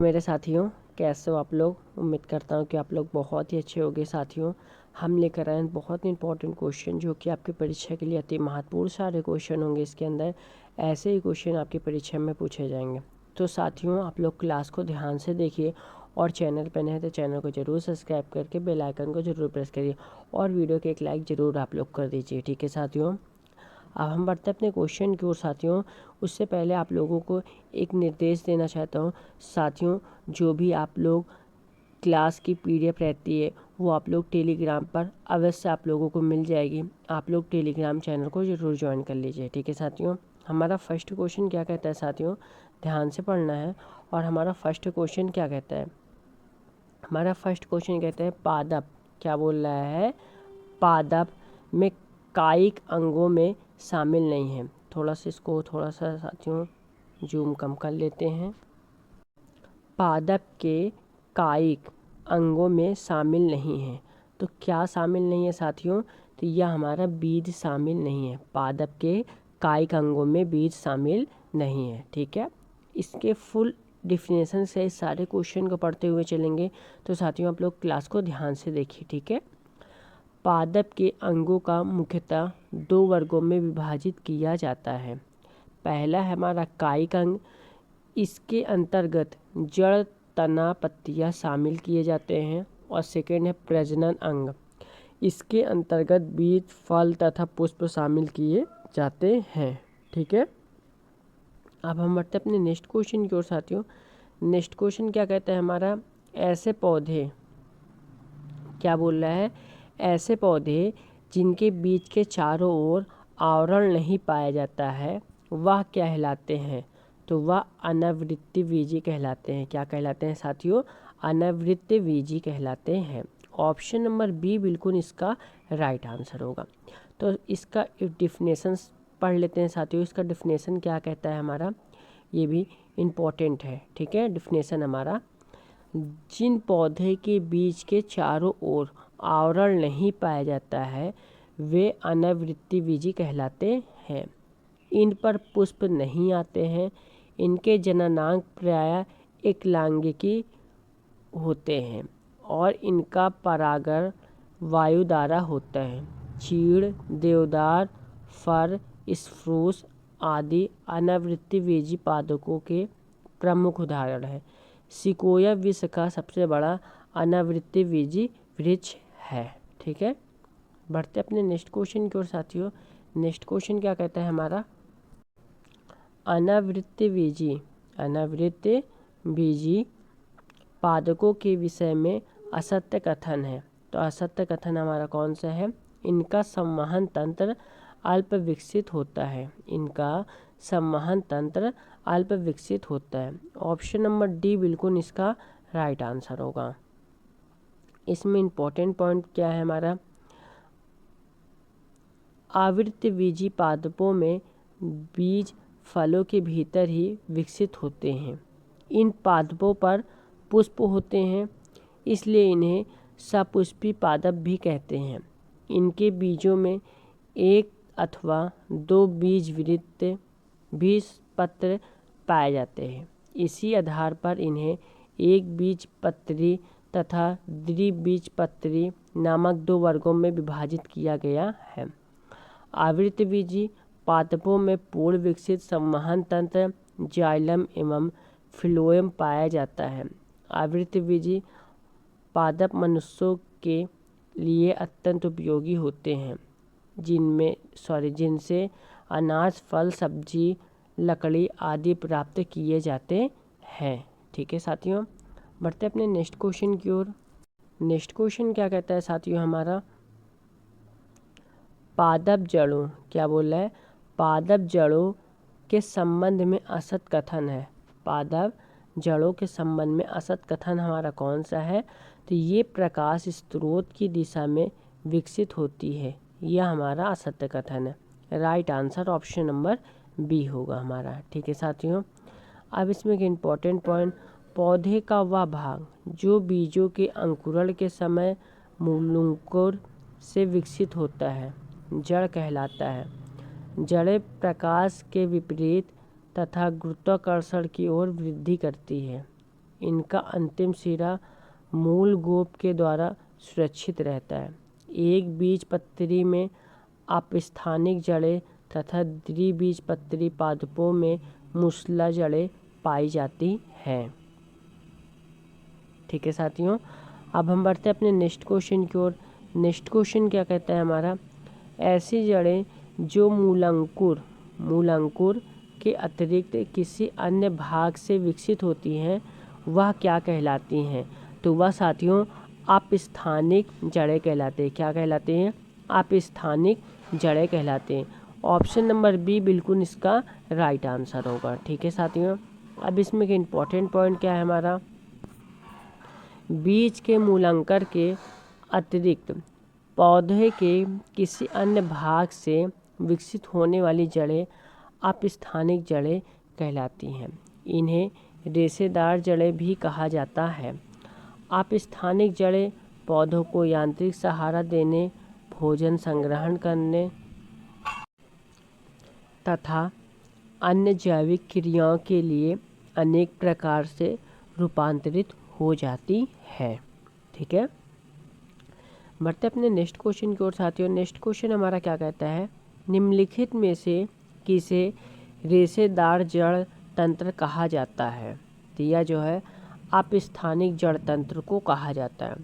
मेरे साथियों, कैसे हो आप लोग। उम्मीद करता हूँ कि आप लोग बहुत ही अच्छे होंगे। साथियों, हम लेकर आए हैं बहुत ही इंपॉर्टेंट क्वेश्चन जो कि आपकी परीक्षा के लिए अति महत्वपूर्ण सारे क्वेश्चन होंगे। इसके अंदर ऐसे ही क्वेश्चन आपकी परीक्षा में पूछे जाएंगे। तो साथियों, आप लोग क्लास को ध्यान से देखिए और चैनल पर नए हैं तो चैनल को ज़रूर सब्सक्राइब करके बेल आइकन को ज़रूर प्रेस करिए और वीडियो के एक लाइक ज़रूर आप लोग कर दीजिए। ठीक है साथियों, अब हम बढ़ते हैं अपने क्वेश्चन की ओर। साथियों, उससे पहले आप लोगों को एक निर्देश देना चाहता हूँ। साथियों, जो भी आप लोग क्लास की पीडीएफ रहती है वो आप लोग टेलीग्राम पर अवश्य आप लोगों को मिल जाएगी। आप लोग टेलीग्राम चैनल को ज़रूर ज्वाइन कर लीजिए। ठीक है साथियों, हमारा फर्स्ट क्वेश्चन क्या कहता है साथियों, ध्यान से पढ़ना है। और हमारा फर्स्ट क्वेश्चन क्या कहता है, हमारा फर्स्ट क्वेश्चन कहता है पादप। क्या बोल रहा है, पादप में कायिक अंगों में शामिल नहीं है। थोड़ा सा इसको साथियों जूम कम कर लेते हैं। पादप के कायिक अंगों में शामिल नहीं है। तो क्या शामिल नहीं है साथियों, तो यह हमारा बीज शामिल नहीं है। पादप के कायिक अंगों में बीज शामिल नहीं है। ठीक है, इसके फुल डिफिनेशन से इस सारे क्वेश्चन को पढ़ते हुए चलेंगे। तो साथियों, आप लोग क्लास को ध्यान से देखिए। ठीक है, पादप के अंगों का मुख्यतः दो वर्गों में विभाजित किया जाता है। पहला है हमारा कायिक अंग, इसके अंतर्गत जड़, तना, पत्तियां शामिल किए जाते हैं। और सेकेंड है प्रजनन अंग, इसके अंतर्गत बीज, फल तथा पुष्प शामिल किए जाते हैं। ठीक है, अब हम बढ़ते हैं अपने नेक्स्ट क्वेश्चन की ओर। साथियों, नेक्स्ट क्वेश्चन क्या कहता है हमारा, ऐसे पौधे, क्या बोल रहा है, ऐसे पौधे जिनके बीज के चारों ओर आवरण नहीं पाया जाता है वह क्या कहलाते हैं, तो वह अनावृत्तिबीजी कहलाते हैं। क्या कहलाते हैं साथियों, अनावृत्तिबीजी कहलाते हैं। ऑप्शन नंबर बी बिल्कुल इसका राइट आंसर होगा। तो इसका डिफिनेशन पढ़ लेते हैं साथियों। इसका डिफिनेशन क्या कहता है हमारा, ये भी इम्पोर्टेंट है। ठीक है, डिफिनेशन हमारा, जिन पौधे के बीज के चारों ओर आवरण नहीं पाया जाता है वे अनावृत्तिबीजी कहलाते हैं। इन पर पुष्प नहीं आते हैं। इनके जननांग प्रायः एकलांगिकी होते हैं और इनका परागण वायु द्वारा होता है। चीड़, देवदार, फर, स्प्रूस आदि अनावृत्तिबीजी पादपों के प्रमुख उदाहरण हैं। सिकोया विश्व का सबसे बड़ा अनावृत्तिबीजी वृक्ष है। ठीक है, बढ़ते अपने नेक्स्ट क्वेश्चन की ओर। साथियों, नेक्स्ट क्वेश्चन क्या कहता है हमारा, अनावृत्तिबीजी पादपों के विषय में असत्य कथन है। तो असत्य कथन हमारा कौन सा है, इनका संवहन तंत्र अल्प विकसित होता है। इनका संवहन तंत्र अल्प विकसित होता है। ऑप्शन नंबर डी बिल्कुल इसका राइट आंसर होगा। इसमें इम्पोर्टेंट पॉइंट क्या है हमारा, आवृत्तिबीजी पादपों में बीज फलों के भीतर ही विकसित होते हैं। इन पादपों पर पुष्प होते हैं, इसलिए इन्हें सपुष्पी पादप भी कहते हैं। इनके बीजों में एक अथवा दो बीजपत्र पाए जाते हैं। इसी आधार पर इन्हें एक बीजपत्री तथा द्विबीजपत्री नामक दो वर्गों में विभाजित किया गया है। आवृत्तिबीजी पादपों में पूर्ण विकसित संवहन तंत्र जाइलम एवं फ्लोएम पाया जाता है। आवृत्तिबीजी पादप मनुष्यों के लिए अत्यंत उपयोगी होते हैं, जिनसे अनाज, फल, सब्जी, लकड़ी आदि प्राप्त किए जाते हैं। ठीक है साथियों, बढ़ते अपने नेक्स्ट क्वेश्चन की ओर। नेक्स्ट क्वेश्चन क्या कहता है साथियों हमारा, पादप जड़ों, क्या बोल रहा है, पादप जड़ों के संबंध में असत कथन है। पादप जड़ों के संबंध में असत कथन हमारा कौन सा है, तो ये प्रकाश स्रोत की दिशा में विकसित होती है। यह हमारा असत्य कथन है। Right answer option number B होगा हमारा। ठीक है साथियों, अब इसमें एक इम्पॉर्टेंट पॉइंट, पौधे का वह भाग जो बीजों के अंकुरण के समय मूलांकुर से विकसित होता है जड़ कहलाता है। जड़ें प्रकाश के विपरीत तथा गुरुत्वाकर्षण की ओर वृद्धि करती है। इनका अंतिम सिरा मूल गोप के द्वारा सुरक्षित रहता है। एक बीजपत्री में अपस्थानिक जड़ें तथा द्विबीजपत्री पादपों में मूसला जड़ें पाई जाती हैं। ठीक है साथियों, अब हम बढ़ते हैं अपने नेक्स्ट क्वेश्चन की ओर। नेक्स्ट क्वेश्चन क्या कहता है हमारा, ऐसी जड़ें जो मूलांकुर के अतिरिक्त किसी अन्य भाग से विकसित होती हैं वह क्या कहलाती हैं? तो वह साथियों अपस्थानिक जड़ें कहलाते हैं। क्या कहलाते हैं? अपस्थानिक जड़ें कहलाते हैं। ऑप्शन नंबर बी बिल्कुल इसका राइट आंसर होगा। ठीक है साथियों, अब इसमें एक इम्पॉर्टेंट पॉइंट क्या है हमारा, बीज के मूलांकर के अतिरिक्त पौधे के किसी अन्य भाग से विकसित होने वाली जड़ें अपस्थानिक जड़ें कहलाती हैं। इन्हें रेशेदार जड़ें भी कहा जाता है। अपस्थानिक जड़ें पौधों को यांत्रिक सहारा देने, भोजन संग्रहण करने तथा अन्य जैविक क्रियाओं के लिए अनेक प्रकार से रूपांतरित हो जाती है। ठीक है, बढ़ते अपने नेक्स्ट क्वेश्चन की ओर साथियों। नेक्स्ट क्वेश्चन हमारा क्या कहता है, निम्नलिखित में से किसे रेशेदार जड़ तंत्र कहा जाता है? तो यह जो है अपस्थानिक जड़ तंत्र को कहा जाता है।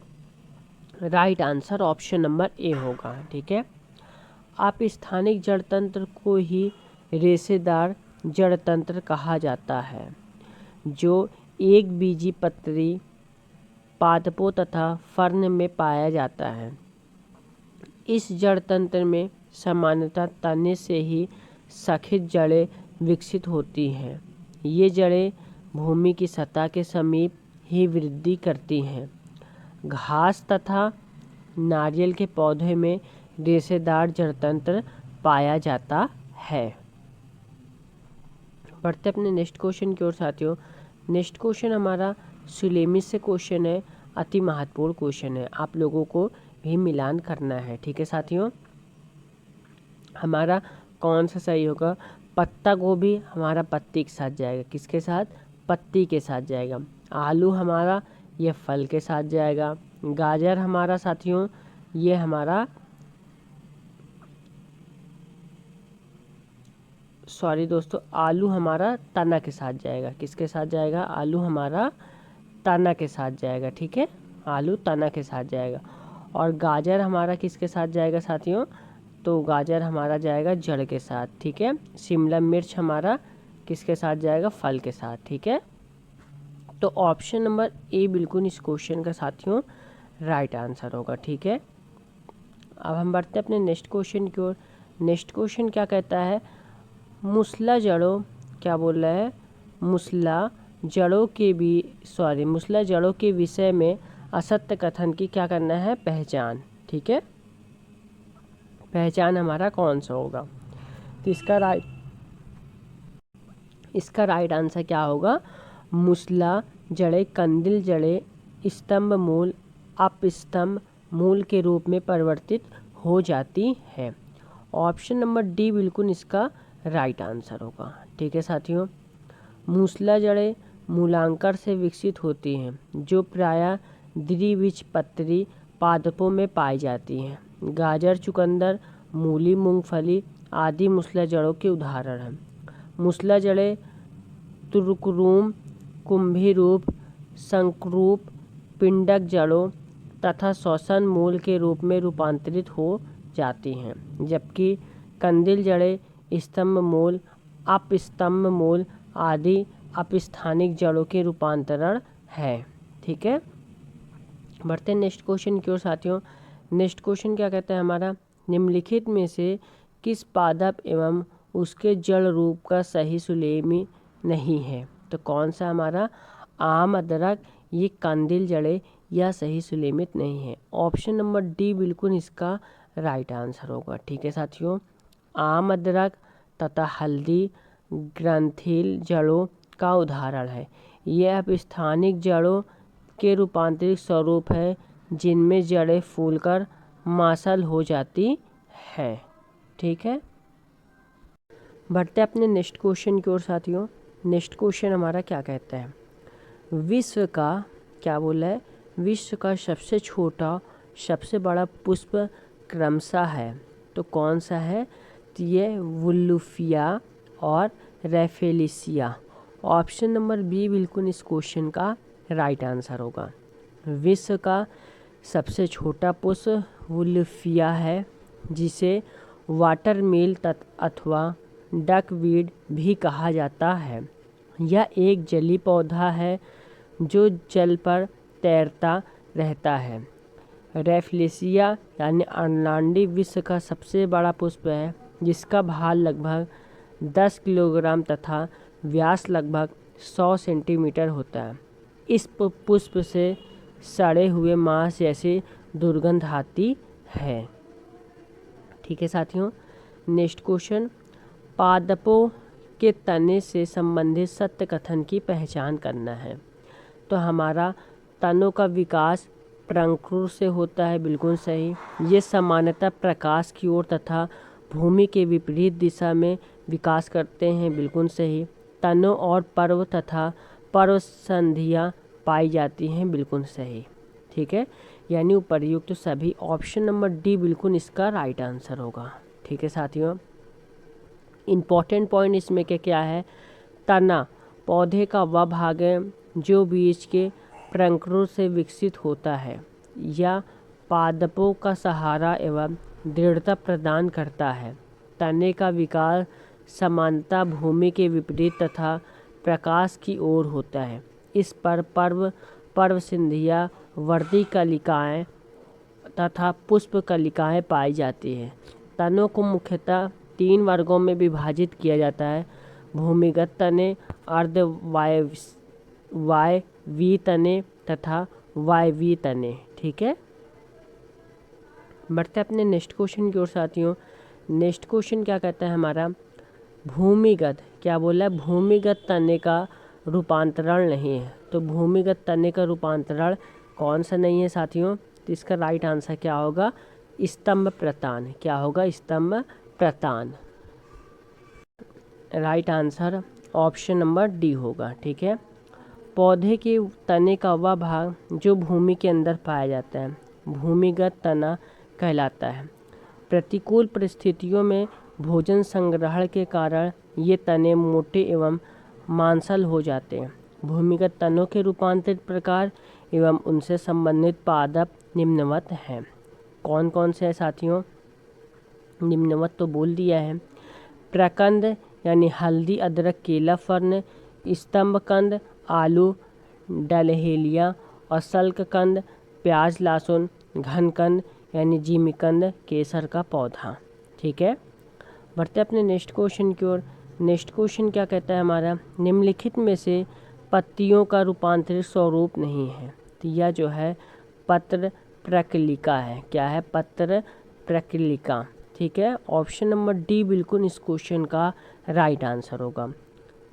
Right answer option number A होगा। ठीक है, अपस्थानिक जड़ तंत्र को ही रेशेदार जड़ तंत्र कहा जाता है, जो एक बीजपत्री पादपों तथा फर्न में पाया जाता है। इस जड़ तंत्र में सामान्यतः तने से ही सखित जड़ें विकसित होती हैं। ये जड़ें भूमि की सतह के समीप ही वृद्धि करती हैं। घास तथा नारियल के पौधे में रेशेदार जड़ तंत्र पाया जाता है। बढ़ते अपने नेक्स्ट क्वेश्चन की ओर साथियों। नेक्स्ट क्वेश्चन हमारा सुलेमिस से क्वेश्चन है, अति महत्वपूर्ण क्वेश्चन है, आप लोगों को भी मिलान करना है। ठीक है साथियों, हमारा कौन सा सही होगा, पत्ता गोभी हमारा पत्ती के साथ जाएगा, किसके साथ? पत्ती के साथ जाएगा। आलू हमारा ये फल के साथ जाएगा। गाजर हमारा साथियों ये हमारा आलू हमारा तना के साथ जाएगा। किसके साथ जाएगा? आलू हमारा तना के साथ जाएगा। ठीक है, आलू तना के साथ जाएगा। और गाजर हमारा किसके साथ जाएगा साथियों? तो गाजर हमारा जाएगा जड़ के साथ। ठीक है, शिमला मिर्च हमारा किसके साथ जाएगा? फल के साथ। ठीक है, तो ऑप्शन नंबर ए बिल्कुल इस क्वेश्चन का साथियों राइट आंसर होगा। ठीक है, अब हम बढ़ते हैं अपने नेक्स्ट क्वेश्चन की ओर। नेक्स्ट क्वेश्चन क्या कहता है, मूसला जड़ों, क्या बोल रहा है, मूसला जड़ों के विषय में असत्य कथन की क्या करना है? पहचान। ठीक है, पहचान हमारा कौन सा होगा? तो इसका राइट आंसर क्या होगा? मूसला जड़ें कंदिल जड़ें स्तंभ मूल अपस्तंभ मूल के रूप में परिवर्तित हो जाती है। ऑप्शन नंबर डी बिल्कुल इसका राइट आंसर होगा। ठीक है साथियों, मूसला जड़ें मूलांकर से विकसित होती हैं, जो प्रायः द्विबीजपत्री पादपों में पाई जाती हैं। गाजर, चुकंदर, मूली, मूंगफली आदि मूसला जड़ों के उदाहरण हैं। मूसला जड़ें तुर्करूम, कुंभीरूप, शंकुरूप, पिंडक जड़ों तथा श्वसन मूल के रूप में रूपांतरित हो जाती हैं, जबकि कंदिल जड़ें स्तंभ मूल, अपस्तंभ मूल आदि अपस्थानिक जड़ों के रूपांतरण है। ठीक है, बढ़ते हैं नेक्स्ट क्वेश्चन की ओर साथियों। नेक्स्ट क्वेश्चन क्या कहता है हमारा, निम्नलिखित में से किस पादप एवं उसके जड़ रूप का सही सुलेमी नहीं है? तो कौन सा हमारा? आम, अदरक, ये कंदिल जड़ें या सही सुलेमित नहीं है। ऑप्शन नंबर डी बिल्कुल इसका राइट आंसर होगा। ठीक है साथियों, आम, अदरक तथा हल्दी ग्रंथिल जड़ों का उदाहरण है। यह अपस्थानिक जड़ों के रूपांतरित स्वरूप है, जिनमें जड़ें फूलकर मांसल हो जाती है। ठीक है, बढ़ते अपने नेक्स्ट क्वेश्चन की ओर साथियों। नेक्स्ट क्वेश्चन हमारा क्या कहता है, विश्व का क्या बोला है, विश्व का सबसे छोटा सबसे बड़ा पुष्प क्रमशः है, तो कौन सा है, तो ये वुल्फिया और रेफेलिसिया। ऑप्शन नंबर बी बिल्कुल इस क्वेश्चन का राइट आंसर होगा। विश्व का सबसे छोटा पुष्प वुल्फिया है, जिसे वाटरमिल अथवा डकवीड भी कहा जाता है। यह एक जलीय पौधा है जो जल पर तैरता रहता है। रेफलेसिया यानी अर्लांडी विश्व का सबसे बड़ा पुष्प है, जिसका भार लगभग 10 किलोग्राम तथा व्यास लगभग 100 सेंटीमीटर होता है। इस पुष्प से सड़े हुए मांस जैसी दुर्गंध आती है। ठीक है साथियों, नेक्स्ट क्वेश्चन, पादपों के तने से संबंधित सत्य कथन की पहचान करना है। तो हमारा तनों का विकास प्रंकुर से होता है, बिल्कुल सही। ये सामान्यतः प्रकाश की ओर तथा भूमि के विपरीत दिशा में विकास करते हैं, बिल्कुल सही। तनों और पर्व तथा पर्व संधियाँ पाई जाती हैं, बिल्कुल सही। ठीक है, यानी उपर्युक्त तो सभी ऑप्शन नंबर डी बिल्कुल इसका राइट आंसर होगा। ठीक है साथियों, इम्पॉर्टेंट पॉइंट इसमें क्या है, तना पौधे का वह भाग है जो बीज के प्रंकुर से विकसित होता है या पादपों का सहारा एवं दृढ़ता प्रदान करता है। तने का विकास समानता भूमि के विपरीत तथा प्रकाश की ओर होता है। इस पर पर्व संधियाँ, वर्दी कलिकाएँ तथा पुष्प कलिकाएँ पाई जाती हैं। तनों को मुख्यतः 3 वर्गों में विभाजित किया जाता है, भूमिगत तने, अर्ध वायवीय तने तथा वायवीय तने। ठीक है, बढ़ते अपने नेक्स्ट क्वेश्चन की ओर साथियों। नेक्स्ट क्वेश्चन क्या कहता है हमारा, भूमिगत क्या बोला है, भूमिगत तने का रूपांतरण नहीं है। तो भूमिगत तने का रूपांतरण कौन सा नहीं है साथियों, तो इसका राइट आंसर क्या होगा, स्तंभ प्रतान। क्या होगा, स्तंभ प्रतान। Right answer option number D होगा। ठीक है, पौधे के तने का वह भाग जो भूमि के अंदर पाया जाता है भूमिगत तना कहलाता है। प्रतिकूल परिस्थितियों में भोजन संग्रहण के कारण ये तने मोटे एवं मांसल हो जाते हैं। भूमिगत तनों के रूपांतरित प्रकार एवं उनसे संबंधित पादप निम्नवत हैं। कौन कौन से हैं साथियों, निम्नवत तो बोल दिया है। प्रकंद यानी हल्दी, अदरक, केला, फर्न, स्तंभकंद, आलू, डलहेलिया और सल्ककंद, प्याज, लहसुन, घनकंद यानी जिमीकंद, केसर का पौधा। ठीक है, बढ़ते अपने नेक्स्ट क्वेश्चन की ओर। नेक्स्ट क्वेश्चन क्या कहता है हमारा, निम्नलिखित में से पत्तियों का रूपांतरित स्वरूप नहीं है। तो यह जो है पत्र प्रकलिका है। क्या है, पत्र प्रकलिका। ठीक है, ऑप्शन नंबर डी बिल्कुल इस क्वेश्चन का राइट आंसर होगा।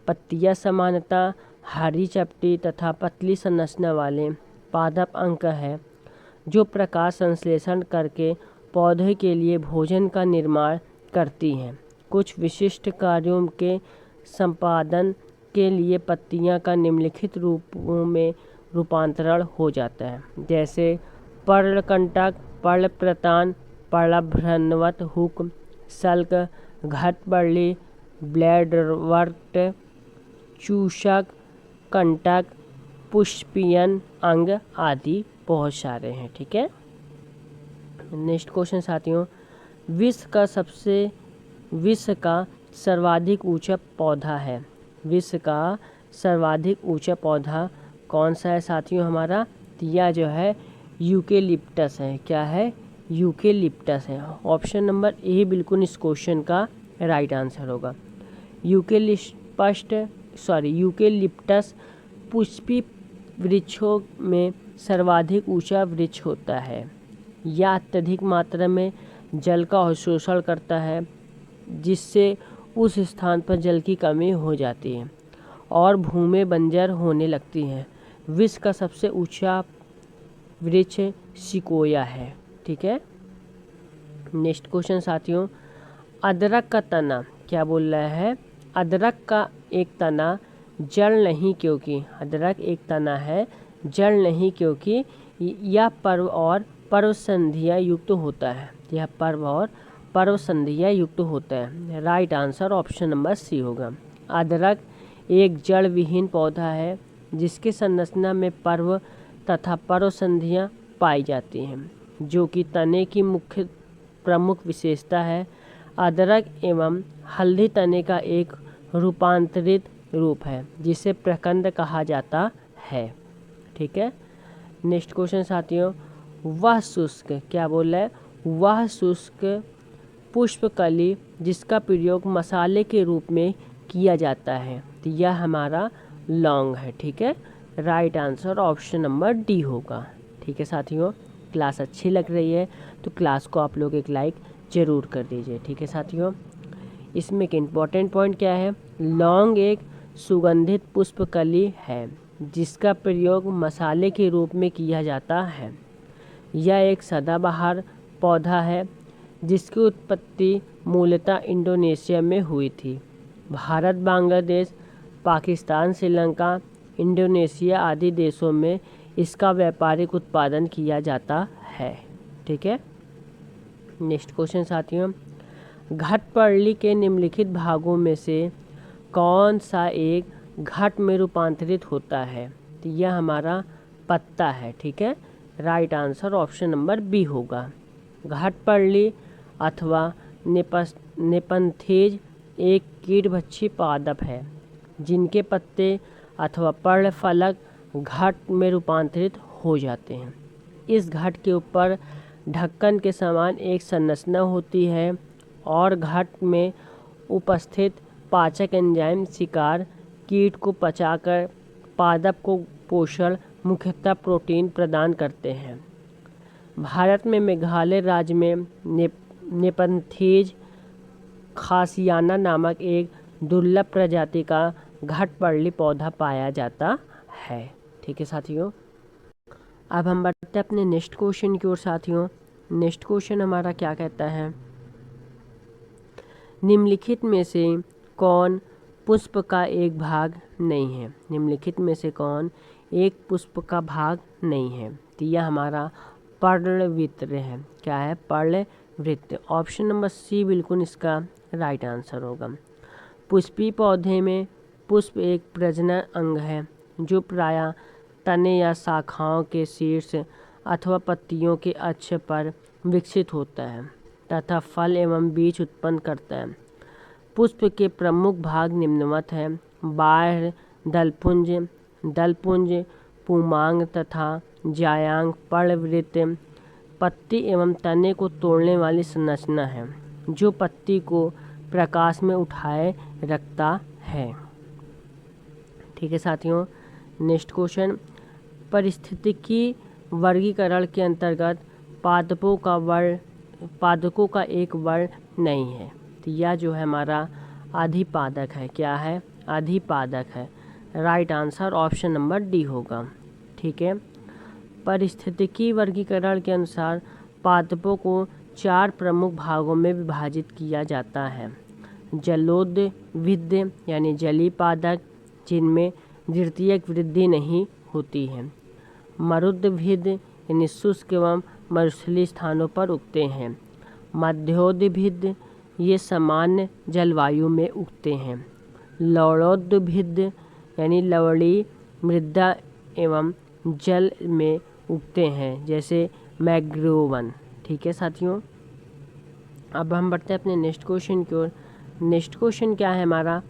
पत्तियां सामान्यतः हरी चपटी तथा पतली संरचना वाले पादप अंग है जो प्रकाश संश्लेषण करके पौधे के लिए भोजन का निर्माण करती हैं। कुछ विशिष्ट कार्यों के संपादन के लिए पत्तियां का निम्नलिखित रूपों में रूपांतरण हो जाता है, जैसे पर्णकंटक, पर्णप्रतान, पर्णभ्रन्वत हुक, सल्क, घटबर्ली, ब्लेडवर्ट, चूषक, कंटक, पुष्पियन अंग आदि बहुत सारे हैं। ठीक है, नेक्स्ट क्वेश्चन साथियों, विश्व का सर्वाधिक ऊंचा पौधा है। विश्व का सर्वाधिक ऊंचा पौधा कौन सा है साथियों हमारा, यह जो है यूकेलिप्टस है। क्या है, यूकेलिप्टस है। ऑप्शन नंबर ए बिल्कुल इस क्वेश्चन का राइट आंसर होगा। यूकेलिप्टस पुष्पी वृक्षों में सर्वाधिक ऊंचा वृक्ष होता है। यह अत्यधिक मात्रा में जल का अवशोषण करता है, जिससे उस स्थान पर जल की कमी हो जाती है और भूमि बंजर होने लगती है। विश्व का सबसे ऊंचा वृक्ष सिकोया है। ठीक है, नेक्स्ट क्वेश्चन साथियों, अदरक का तना क्या बोल रहा है, अदरक का एक तना जड़ नहीं क्योंकि, अदरक एक तना है, जड़ नहीं क्योंकि यह पर्व और पर्व संधियाँ युक्त होता है। यह पर्व और पर्व संधियाँ युक्त होता है। Right answer option number C होगा। अदरक एक जड़ विहीन पौधा है जिसके संरचना में पर्व तथा पर्व संधियाँ पाई जाती हैं, जो कि तने की मुख्य प्रमुख विशेषता है। अदरक एवं हल्दी तने का एक रूपांतरित रूप है जिसे प्रकंद कहा जाता है। ठीक है, नेक्स्ट क्वेश्चन साथियों, वह शुष्क, क्या बोल रहा है, वह शुष्क पुष्पकली जिसका प्रयोग मसाले के रूप में किया जाता है, तो यह हमारा लौंग है। ठीक है, right answer option number D होगा। ठीक है साथियों, क्लास अच्छी लग रही है तो क्लास को आप लोग एक लाइक ज़रूर कर दीजिए। ठीक है साथियों, इसमें एक इम्पॉर्टेंट पॉइंट क्या है, लौंग एक सुगंधित पुष्पकली है जिसका प्रयोग मसाले के रूप में किया जाता है। यह एक सदाबहार पौधा है जिसकी उत्पत्ति मूलतः इंडोनेशिया में हुई थी। भारत, बांग्लादेश, पाकिस्तान, श्रीलंका, इंडोनेशिया आदि देशों में इसका व्यापारिक उत्पादन किया जाता है। ठीक है, नेक्स्ट क्वेश्चन साथियों, घटपर्ली के निम्नलिखित भागों में से कौन सा एक घट में रूपांतरित होता है, तो यह हमारा पत्ता है। ठीक है, right answer option number B होगा। घटपर्ली अथवा नेपंथेज एक कीटभक्षी पादप है जिनके पत्ते अथवा पर्ल फलक घट में रूपांतरित हो जाते हैं। इस घट के ऊपर ढक्कन के समान एक संरचना होती है और घट में उपस्थित पाचक एंजाइम शिकार कीट को पचाकर पादप को पोषण, मुख्यतः प्रोटीन प्रदान करते हैं। भारत में मेघालय राज्य में नेपंथेज खासियाना नामक एक दुर्लभ प्रजाति का घटपर्ली पौधा पाया जाता है। ठीक है साथियों, अब हम बढ़ते हैं अपने नेक्स्ट क्वेश्चन की ओर साथियों। नेक्स्ट क्वेश्चन हमारा क्या कहता है, निम्नलिखित में से कौन पुष्प का एक भाग नहीं है। निम्नलिखित में से कौन एक पुष्प का भाग नहीं है, तो यह हमारा पर्णवृत्त है। क्या है, पर्णवृत्त। ऑप्शन नंबर सी बिल्कुल इसका राइट आंसर होगा। पुष्पीय पौधे में पुष्प एक प्रजनन अंग है जो प्रायः तने या शाखाओं के शीर्ष अथवा पत्तियों के अक्ष पर विकसित होता है तथा फल एवं बीज उत्पन्न करता है। पुष्प के प्रमुख भाग निम्नवत हैं, बाह्य दलपुंज, पुमांग तथा जायांग। पर्णवृत्त पत्ती एवं तने को तोड़ने वाली संरचना है जो पत्ती को प्रकाश में उठाए रखता है। ठीक है साथियों, नेक्स्ट क्वेश्चन, पारिस्थितिकी वर्गीकरण के अंतर्गत पादपों का एक वर्ण नहीं है, तो यह जो है हमारा अधिपादक है। क्या है, अधिपादक है। Right answer option number D होगा। ठीक है, पारिस्थितिकी वर्गीकरण के अनुसार पादपों को 4 प्रमुख भागों में विभाजित किया जाता है। जलोद्भिद यानी जलीय पादप जिनमें द्वितीयक वृद्धि नहीं होती है। मरुद्भिद यानी शुष्क एवं मरुस्थलीय स्थानों पर उगते हैं। मध्योद्भिद ये सामान्य जलवायु में उगते हैं। लवणोद्भिद यानी लवणीय मृदा एवं जल में उगते हैं जैसे मैंग्रोव वन। ठीक है साथियों, अब हम बढ़ते हैं अपने नेक्स्ट क्वेश्चन की ओर। नेक्स्ट क्वेश्चन क्या है हमारा,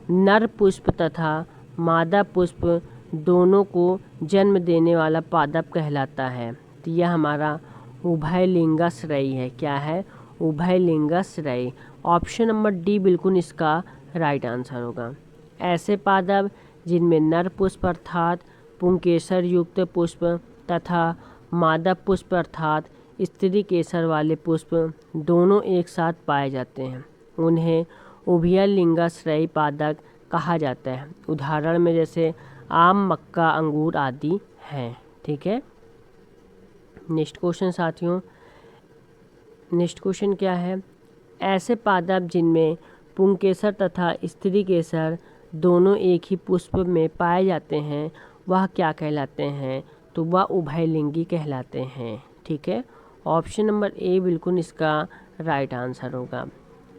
नर पुष्प तथा मादा पुष्प दोनों को जन्म देने वाला पादप कहलाता है, तो यह हमारा उभयलिंगाश्रयी है। क्या है, उभयलिंगाश्रयी। ऑप्शन नंबर डी बिल्कुल इसका राइट आंसर होगा। ऐसे पादप जिनमें नर पुष्प अर्थात पुंकेसर युक्त पुष्प तथा मादा पुष्प अर्थात स्त्री केसर वाले पुष्प दोनों एक साथ पाए जाते हैं, उन्हें उभयलिंगाश्रयी पादप कहा जाता है। उदाहरण में जैसे आम, मक्का, अंगूर आदि हैं। ठीक है, नेक्स्ट क्वेश्चन साथियों, नेक्स्ट क्वेश्चन क्या है, ऐसे पादप जिनमें पुंकेसर तथा स्त्री केसर दोनों एक ही पुष्प में पाए जाते हैं वह क्या कहलाते हैं? तो वह उभयलिंगी कहलाते हैं। ठीक है, ऑप्शन नंबर ए बिल्कुल इसका राइट आंसर होगा।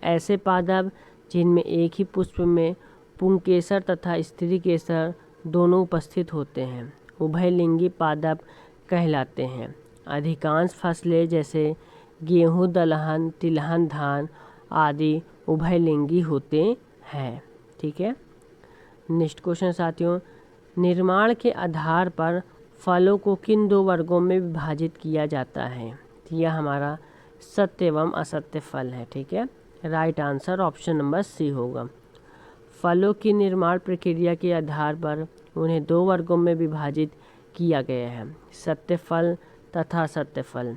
ऐसे पादप जिनमें एक ही पुष्प में पुंकेसर तथा स्त्री केसर दोनों उपस्थित होते हैं उभयलिंगी पादप कहलाते हैं। अधिकांश फसलें जैसे गेहूँ, दलहन, तिलहन, धान आदि उभयलिंगी होते हैं। ठीक है, नेक्स्ट क्वेश्चन साथियों, निर्माण के आधार पर फलों को किन दो वर्गों में विभाजित किया जाता है? यह हमारा सत्य एवं असत्य फल है। ठीक है, right answer option number C होगा। फलों की निर्माण प्रक्रिया के आधार पर उन्हें दो वर्गों में विभाजित किया गया है, सत्य फल तथा असत्य फल।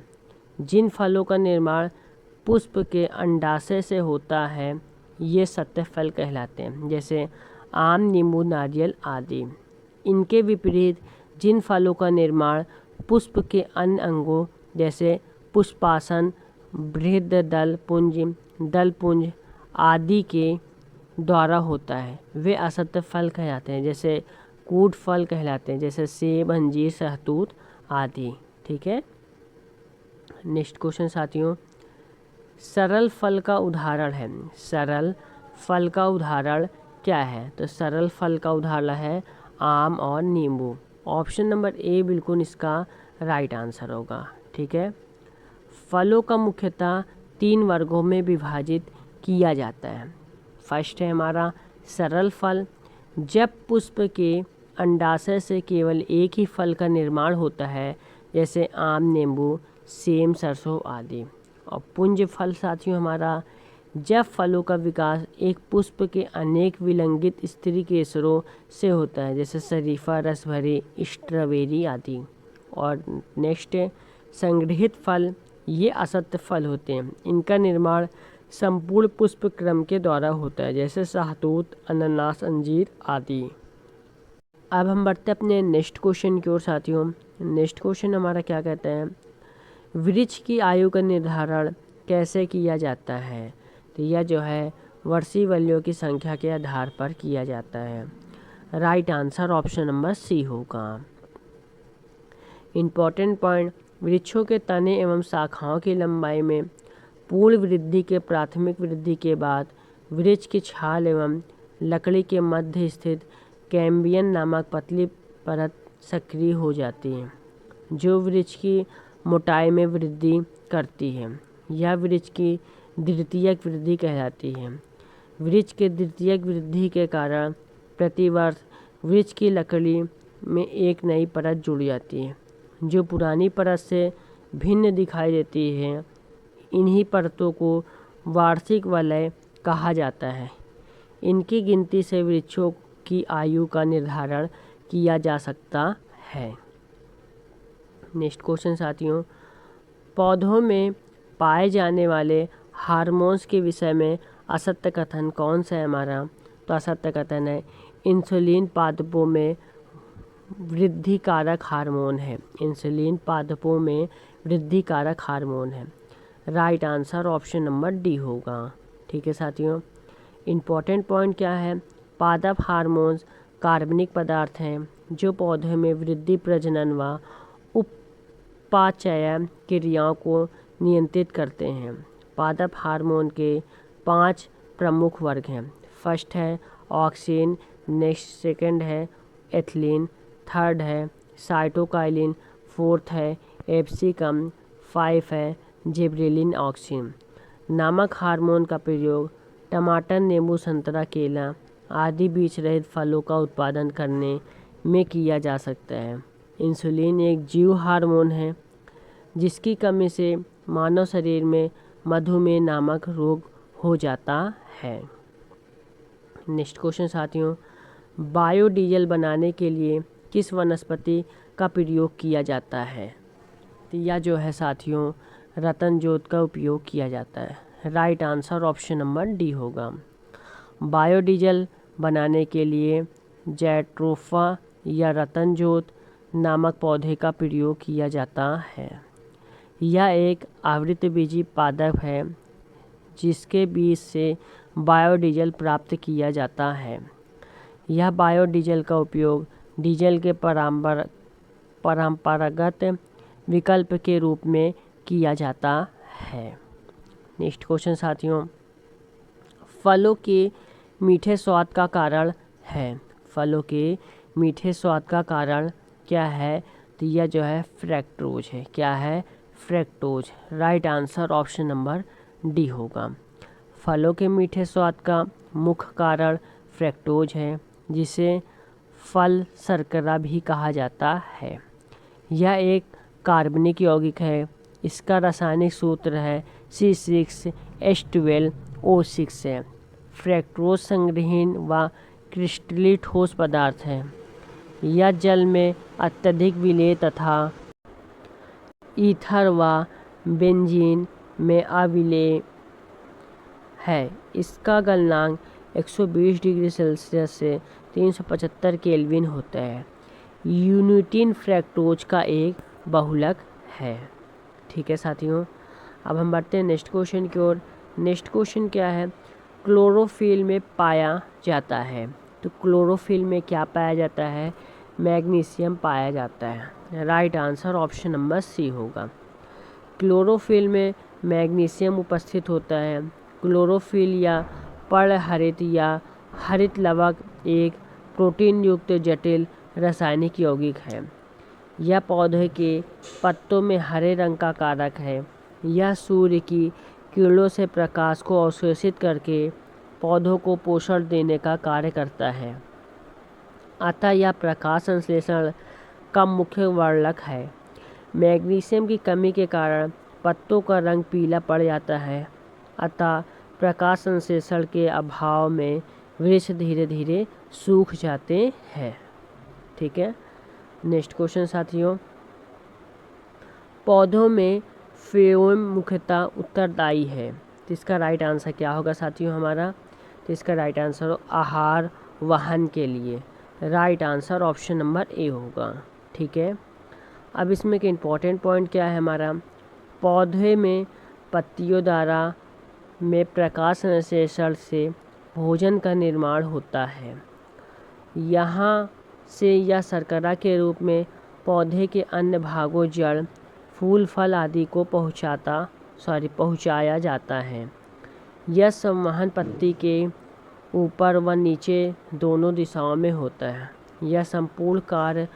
जिन फलों का निर्माण पुष्प के अंडाशय से होता है ये सत्य फल कहलाते हैं, जैसे आम, नींबू, नारियल आदि। इनके विपरीत जिन फलों का निर्माण पुष्प के अन्य अंगों जैसे पुष्पासन, बृहद दल पुंज आदि के द्वारा होता है वे असत्य फल कहलाते हैं, जैसे कूट फल कहलाते हैं, जैसे सेब, अंजीर, सहतूत आदि। ठीक है, नेक्स्ट क्वेश्चन साथियों, सरल फल का उदाहरण है। सरल फल का उदाहरण क्या है? तो सरल फल का उदाहरण है आम और नींबू। ऑप्शन नंबर ए बिल्कुल इसका राइट आंसर होगा। ठीक है, फलों का मुख्यतः 3 वर्गों में विभाजित किया जाता है। फर्स्ट है हमारा सरल फल, जब पुष्प के अंडाशय से केवल एक ही फल का निर्माण होता है, जैसे आम, नींबू, सेब, सरसों आदि। और पुंज फल साथियों हमारा जब फलों का विकास एक पुष्प के अनेक विलंगित स्त्री केसरों से होता है, जैसे शरीफा, रसभरी, स्ट्रॉबेरी आदि। और नेक्स्ट है संग्रहित फल, ये असत्य फल होते हैं, इनका निर्माण संपूर्ण पुष्प क्रम के द्वारा होता है, जैसे सहतूत, अनानास, अंजीर आदि। अब हम बढ़ते अपने नेक्स्ट क्वेश्चन की ओर साथियों। नेक्स्ट क्वेश्चन हमारा क्या कहता है, वृक्ष की आयु का निर्धारण कैसे किया जाता है? तो यह जो है वर्षीय वलियों की संख्या के आधार पर किया जाता है। Right answer option number C होगा। इम्पॉर्टेंट पॉइंट, वृक्षों के तने एवं शाखाओं की लंबाई में पूर्ण वृद्धि के प्राथमिक वृद्धि के बाद वृक्ष की छाल एवं लकड़ी के मध्य स्थित कैम्बियम नामक पतली परत सक्रिय हो जाती है, जो वृक्ष की मोटाई में वृद्धि करती है। यह वृक्ष की द्वितीयक वृद्धि कहलाती है। वृक्ष के द्वितीयक वृद्धि के कारण प्रतिवर्ष वृक्ष की लकड़ी में एक नई परत जुड़ जाती है, जो पुरानी परत से भिन्न दिखाई देती है। इन्हीं परतों को वार्षिक वलय कहा जाता है। इनकी गिनती से वृक्षों की आयु का निर्धारण किया जा सकता है। नेक्स्ट क्वेश्चन साथियों, पौधों में पाए जाने वाले हार्मोन्स के विषय में असत्य कथन कौन सा है हमारा? तो असत्य कथन है इंसुलिन पादपों में वृद्धि कारक हार्मोन है। इंसुलिन पादपों में वृद्धि कारक हार्मोन है। Right answer option number D होगा। ठीक है साथियों, इम्पॉर्टेंट पॉइंट क्या है, पादप हार्मोन्स कार्बनिक पदार्थ हैं जो पौधे में वृद्धि, प्रजनन व उपापचय क्रियाओं को नियंत्रित करते हैं। पादप हार्मोन के 5 प्रमुख वर्ग हैं। फर्स्ट है ऑक्सिन, नेक्स्ट सेकंड है एथिलीन, थर्ड है साइटोकाइलिन, फोर्थ है एप्सिकम, 5 है जिबरेलिन ऑक्सिन। नामक हार्मोन का प्रयोग टमाटर, नींबू, संतरा, केला आदि बीज रहित फलों का उत्पादन करने में किया जा सकता है। इंसुलिन एक जीव हार्मोन है जिसकी कमी से मानव शरीर में मधुमेह नामक रोग हो जाता है। नेक्स्ट क्वेश्चन साथियों, बायोडीजल बनाने के लिए किस वनस्पति का प्रयोग किया जाता है? तो यह जो है साथियों रतन जोत का उपयोग किया जाता है। Right answer option number D होगा। बायोडीजल बनाने के लिए जैट्रोफा या रतन जोत नामक पौधे का प्रयोग किया जाता है। यह एक आवृतबीजी पादप है जिसके बीज से बायोडीजल प्राप्त किया जाता है। यह बायोडीजल का उपयोग डीजल के परंपरागत विकल्प के रूप में किया जाता है। नेक्स्ट क्वेश्चन साथियों, फलों के मीठे स्वाद का कारण है। फलों के मीठे स्वाद का कारण क्या है? तो यह जो है फ्रैक्टोज है। क्या है? Fructose. Right answer option number D होगा। फलों के मीठे स्वाद का मुख्य कारण फ्रैक्टोज है, जिसे फल शर्करा भी कहा जाता है। यह एक कार्बनिक यौगिक है। इसका रासायनिक सूत्र है C6H12O6 है। फ्रैक्टोज संग्रहीन व क्रिस्टलीय ठोस पदार्थ है। यह जल में अत्यधिक विलेय तथा ईथर व बेंजीन में अविलेय है। इसका गलनांक 120 डिग्री सेल्सियस से 375 केल्विन होता है। यूनिटीन फ्रैक्टोज का एक बहुलक है। ठीक है साथियों, अब हम बढ़ते हैं नेक्स्ट क्वेश्चन की ओर। नेक्स्ट क्वेश्चन क्या है? क्लोरोफिल में पाया जाता है। तो क्लोरोफिल में क्या पाया जाता है? मैग्नीशियम पाया जाता है। Right answer option number C होगा। क्लोरोफिल में मैग्नीशियम उपस्थित होता है। क्लोरोफिल या पर्णहरित या हरित लवक एक प्रोटीन युक्त जटिल रासायनिक यौगिक है। यह पौधे के पत्तों में हरे रंग का कारक है। यह सूर्य की किरणों से प्रकाश को अवशोषित करके पौधों को पोषण देने का कार्य करता है। अतः यह प्रकाश संश्लेषण का मुख्य वर्णक है। मैग्नीशियम की कमी के कारण पत्तों का रंग पीला पड़ जाता है। अतः प्रकाश संश्लेषण के अभाव में वृक्ष धीरे धीरे सूख जाते हैं। ठीक है, नेक्स्ट क्वेश्चन साथियों, पौधों में फ्लोएम मुख्यतः उत्तरदायी है। तो इसका राइट आंसर क्या होगा साथियों हमारा? तो इसका राइट आंसर आहार वहन के लिए। Right answer option number A होगा। ठीक है, अब इसमें एक इम्पॉर्टेंट पॉइंट क्या है हमारा? पौधे में पत्तियों द्वारा में प्रकाश संश्लेषण से भोजन का निर्माण होता है। यहाँ से यह शर्करा के रूप में पौधे के अन्य भागों जड़, फूल, फल आदि को पहुँचाया जाता है। यह संवहन पत्ती के ऊपर व नीचे दोनों दिशाओं में होता है। यह संपूर्ण कार्य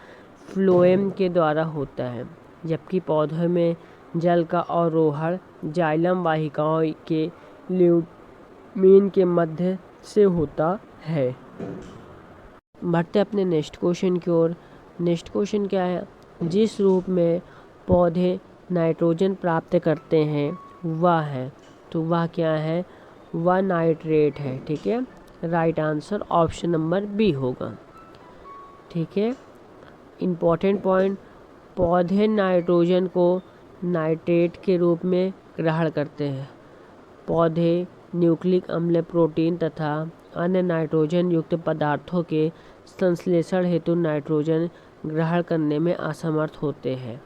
फ्लोएम के द्वारा होता है, जबकि पौधों में जल का अवरोहण जाइलम वाहिकाओं के ल्यूमेन के मध्य से होता है। बढ़ते अपने नेक्स्ट क्वेश्चन की ओर। नेक्स्ट क्वेश्चन क्या है? जिस रूप में पौधे नाइट्रोजन प्राप्त करते हैं वह है, तो वह क्या है? वह नाइट्रेट है। ठीक है, right answer option number B होगा। ठीक है, इम्पॉर्टेंट पॉइंट, पौधे नाइट्रोजन को नाइट्रेट के रूप में ग्रहण करते हैं। पौधे न्यूक्लिक अम्ल, प्रोटीन तथा अन्य नाइट्रोजन युक्त पदार्थों के संश्लेषण हेतु नाइट्रोजन ग्रहण करने में असमर्थ होते हैं।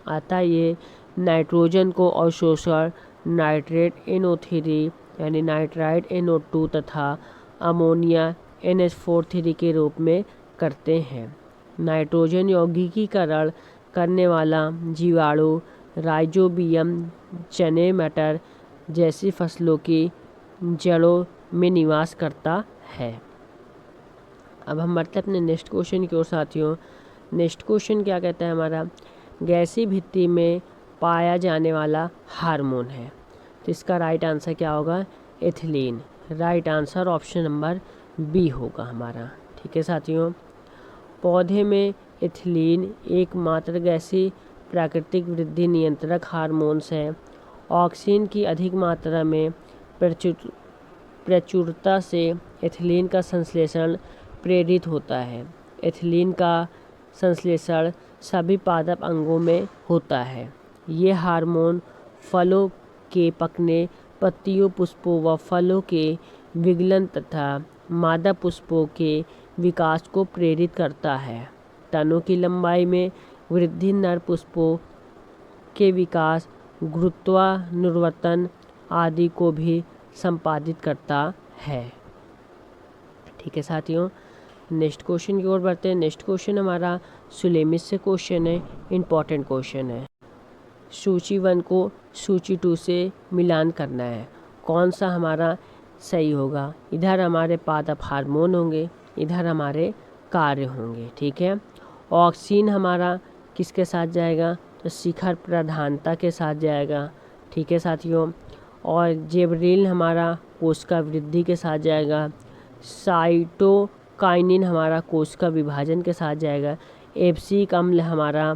अतः ये नाइट्रोजन को अवशोषण नाइट्रेट NO3 यानी नाइट्राइट NO2 तथा अमोनिया NH4 के रूप में करते हैं। नाइट्रोजन यौगिकीकरण करने वाला जीवाणु राइजोबियम चने, मटर जैसी फसलों की जड़ों में निवास करता है। अब हम बढ़ते अपने नेक्स्ट क्वेश्चन की ओर साथियों। नेक्स्ट क्वेश्चन क्या कहता है हमारा? गैसीय भित्ति में पाया जाने वाला हार्मोन है। तो इसका राइट आंसर क्या होगा? Ethylene. Right answer option number B होगा हमारा। ठीक है साथियों, पौधे में एथिलीन एकमात्र गैसीय प्राकृतिक वृद्धि नियंत्रक हार्मोन्स है। ऑक्सीजन की अधिक मात्रा में प्रचुरता से एथिलीन का संश्लेषण प्रेरित होता है। एथिलीन का संश्लेषण सभी पादप अंगों में होता है। ये हार्मोन फलों के पकने, पत्तियों, पुष्पों व फलों के विगलन तथा मादा पुष्पों के विकास को प्रेरित करता है। तनों की लंबाई में वृद्धि, नर पुष्पों के विकास, गुरुत्वानुवर्तन आदि को भी संपादित करता है। ठीक है साथियों, नेक्स्ट क्वेश्चन की ओर बढ़ते हैं। नेक्स्ट क्वेश्चन हमारा सुलेमिस से क्वेश्चन है, इम्पॉर्टेंट क्वेश्चन है। सूची 1 को सूची 2 से मिलान करना है, कौन सा हमारा सही होगा। इधर हमारे पादप हार्मोन होंगे, इधर हमारे कार्य होंगे, ठीक है। ऑक्सीन हमारा किसके साथ जाएगा, तो शिखर प्रधानता के साथ जाएगा, ठीक है साथियों। और जेबरिल हमारा कोशिका वृद्धि के साथ जाएगा। साइटोकाइनिन हमारा कोशिका विभाजन के साथ जाएगा। एब्सिक अम्ल हमारा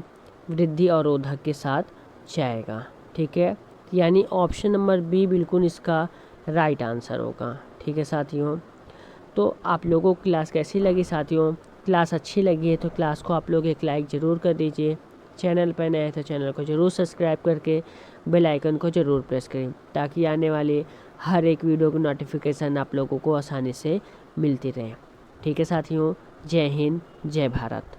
वृद्धि अवरोधक के साथ जाएगा, ठीक है। यानी ऑप्शन नंबर बी बिल्कुल इसका राइट आंसर होगा, ठीक है साथियों। तो आप लोगों को क्लास कैसी लगी साथियों। क्लास अच्छी लगी है तो क्लास को आप लोग एक लाइक ज़रूर कर दीजिए। चैनल पर नए हैं तो चैनल को ज़रूर सब्सक्राइब करके बेल आइकन को ज़रूर प्रेस करें, ताकि आने वाले हर एक वीडियो की नोटिफिकेशन आप लोगों को आसानी से मिलती रहे, ठीक है साथियों। जय हिंद, जय भारत।